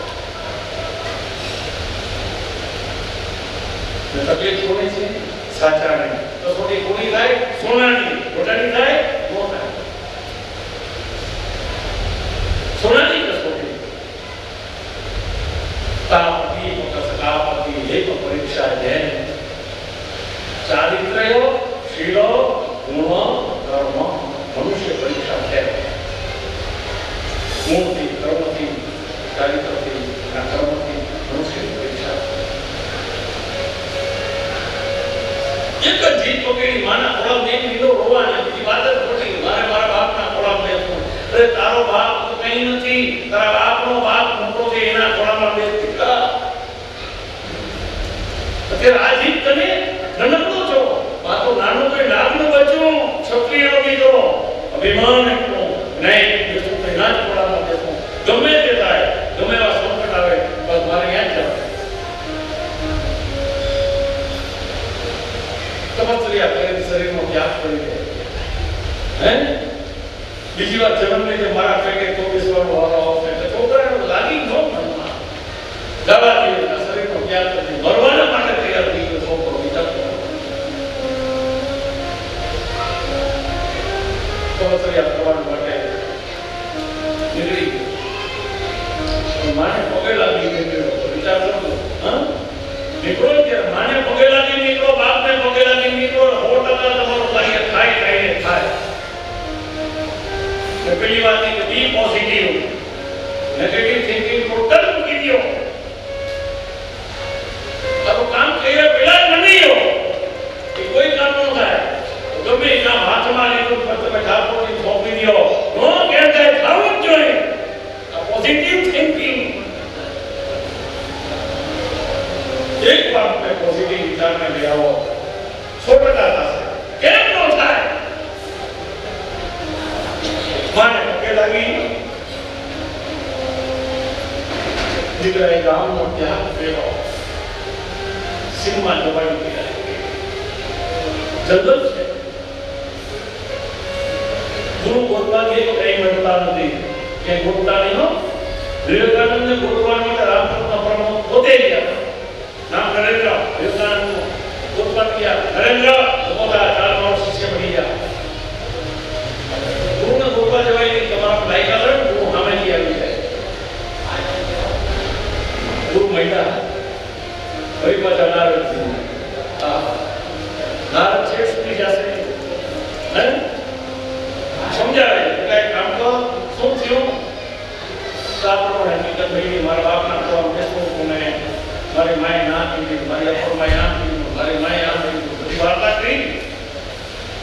Speaker 1: તકલીફ કોની છે સાચા નહીં તો થોડી કોની થાય સોનાની ખોટાની થાય નો થાય સોનાની કસોટી તાપી કસકાપતિ એક પરીક્ષા છે ચારિત્ર્ય શીલ ગુણ કર્મ મનુષ્ય પરીક્ષા છે ગુણથી કર્મથી ચારિત્રથી અને કર્મથી મનુષ્યની પરીક્ષા એક જ જીત પકડી માના ખોળામ નહીં લીધો રોવાના બીજી વાત જ ખોટી મારે મારા બાપના ખોળામ બેસવું અરે તારો બાપ તો કઈ નથી તારા બાપનો બાપ મોટો છે એના ખોળામાં બેસતી અત્યારે આ જીત તમે નનકડો છો આ તો નાનું કોઈ નાગનું બચ્ચું ક્ષત્રિયનો બીજો અભિમાન એટલું નહીં બેસું તો એના જ ખોળામાં બેસું ગમે તે થાય ગમે એવા સંકટ આવે બસ મારે યાદ જવું તપસ્યા કરીને શરીરનો ત્યાગ કરી દે હે બીજી વાર જન્મ લઈને મારા પેટે 24 વાળો વારો આવશે એટલે છોકરાને લાગી ન મનમાં દવા દે શરીરનો ત્યાગ કરી મરવાના માટે તૈયાર થઈ ગયો છોકરો વિચારતો તપસ્યા કરવા માટે નીકળી ગયો માને પગે લાગી નીકળ્યો વિચાર કરજો હા નીકળો ત્યારે માને પગે લાગી નીકળો બાપને પગે લાગી નીકળો 100% તમારું કાર્ય થાય થાય થાય ને પેલી વાત ની B positive negative thinking total મૂકી દો આ કામ કર્યા પહેલા જ બની ગયો કે કોઈ કામ ન થાય તો ગમે એના હાથમાં લીધું તમે ઠાકોરની થોપી દો નો કહેતા થવું જ જોઈએ આ પોઝિટિવ થિંકિંગ એક બાત पे पॉजिटिव विचार में ले आओ 100% થશે કેમ નો થાય માને પગે લાગી દીકરાએ ગામનો ત્યાગ કર્યો સિંહમાં દબાઈ ગયા જંગલ છે ગુરુ ગોતવાથી કઈ મળતા નથી કે ગોતતા નહીં હો વિવેકાનંદને ગોતવા માટે રામકૃષ્ણ પરમહંસ પોતે ગયા નામ નરેન્દ્ર વિવેકાનંદ ગોતવા ગયા નરેન્દ્ર પોતા 4 વર્ષ શિષ્ય બની ગયા ગુરુને ગોતવા જવાય નહીં તમારા લાયકા કરે ગુરુ સામેથી આવી જાય ગુરુ મહિલા હરિમાં જનાર નારદ છે સુધી જશે હે સમજાવે એટલે કામ તો શું થયું સાપડો હકીકત ભાઈ મારા બાપના કોમ બેસવું કોને મારી માએ ના કીધી મારી અપર માએ ના કીધું મારી માએ આમ કીધું બધી વાર્તા કરી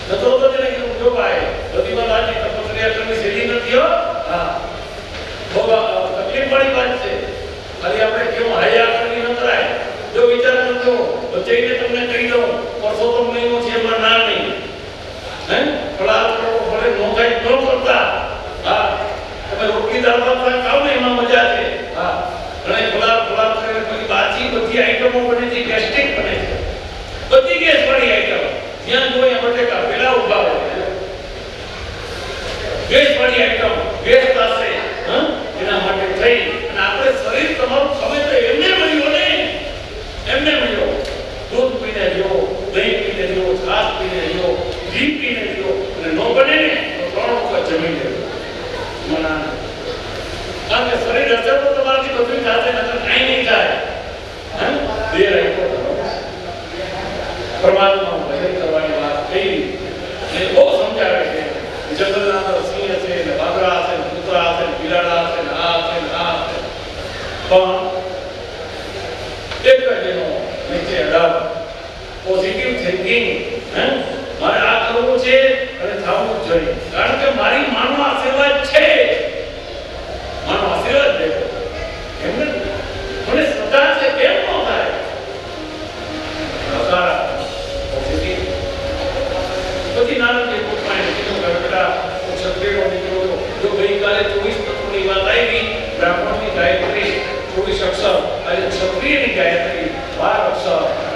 Speaker 1: નતો બધે કીધું જો ભાઈ બધી વાત આજી તપસ્યા કરવી સહેલી નથી હો હા બહુ તકલીફ વાળી વાત છે ખાલી આપણે કેવું હૈયા કરવી ન કરાય જો વિચાર કરજો બચેને તમને કહી દઉં પરસોત્તમ મહિનો છે એમાં ના નહીં હે ફળાર કરો ફળે નો થાય ન કરતા હા તમે રોટલી દાળ ભાત ખાવ ને એમાં મજા છે હા અને ફળાર કરીને પછી બાજી બધી આઈટમો બને છે ગેસ્ટ્રિક બને છે બધી ગેસ વાળી આઈટમ જ્યાં જોઈએ બટેકા પેલા ઉભા હોય ગેસ વાળી આઈટમ ગેસ પાસે હા એના માટે થઈ અને આપણે શરીર તમારું સમય તો એમને મળ્યું ને એમને મળ્યો દૂધ પીને જો દહીં પીને જો છાશ પીને જો ઘી પીને જો અને નો બને ને તો 3 વખત જમી લેવું મના કારણ કે શરીર અસર તો તમારી બધું સાથે નકર કાંઈ નહીં થાય હે બે રાઈતો પરમાત્મા ભજન કરવાની વાત થઈ અને બહુ સમજાવે છે જંગલના અંદર સિંહ છે ને વાઘરા છે ને કૂતરા છે ને બિલાડા છે ને આ છે ને આ છે પણ એક જ એનો નીચે અડાવ પોઝિટિવ થિંકિંગ હે મારે આ કરવું છે અને થવું જોઈએ કારણ કે મારી માનો આશીર્વાદ છે માનો આશીર્વાદ દેખો એમને મને સદા જો ગઈકાલે 24 તત્વોની વાત આવી, બ્રાહ્મણની ગાયત્રી 24 અક્ષર, આજે ક્ષત્રિયની ગાયત્રી 12 અક્ષર